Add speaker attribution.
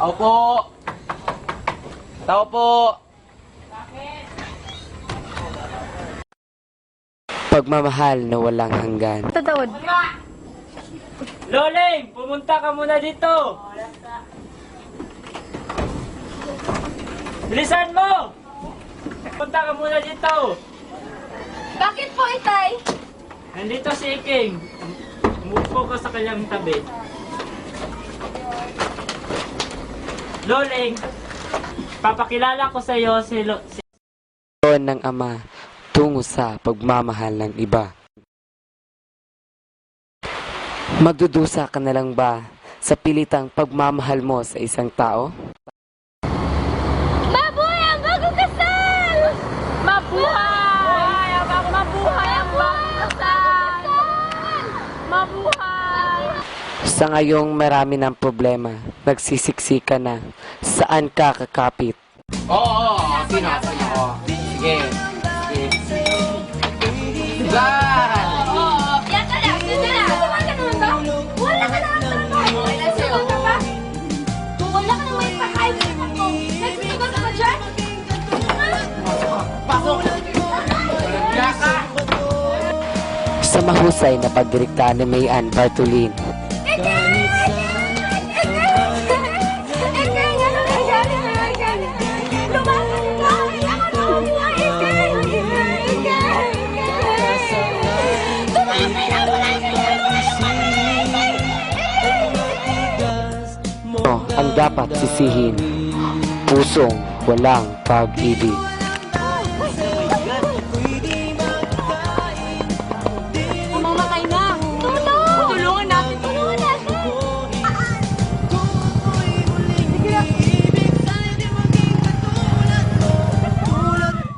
Speaker 1: Tao po! Tao po!
Speaker 2: Pagmamahal na walang hanggan.
Speaker 3: Tatawad.
Speaker 4: Loleng, pumunta ka muna dito. Bilisan mo! Punta ka muna dito.
Speaker 3: Bakit po, Itay?
Speaker 4: Nandito si Iking. Umupo ka sa kanyang tabi. Loleng, papakilala ko sa iyo si
Speaker 2: Ng ama tungo sa pagmamahal ng iba. Magdudusa ka na lang ba sa pilitang pagmamahal mo sa isang tao?
Speaker 3: Mabuhay ang bagong kasal! Mabuhay! Mabuhay ang bagong kasal! Mabuhay!
Speaker 2: Sa ngayong marami ng problema, nagsisiksika na, saan ka kakapit?
Speaker 1: Oo, sino? Sige. Diyan!
Speaker 3: Yan ka lang! Yan ka lang! Wala ka naman ba? Wala ka naman trabaho! Nagsigaw ka ba? Kung wala ka naman ipakain sa mo, nagsigaw ka ba dyan?
Speaker 1: Pasok! Wala ka!
Speaker 2: Sa mahusay na pagdirikta ni Mayan Bartolin, ang dapat sisihin, pusong walang pag-ibig.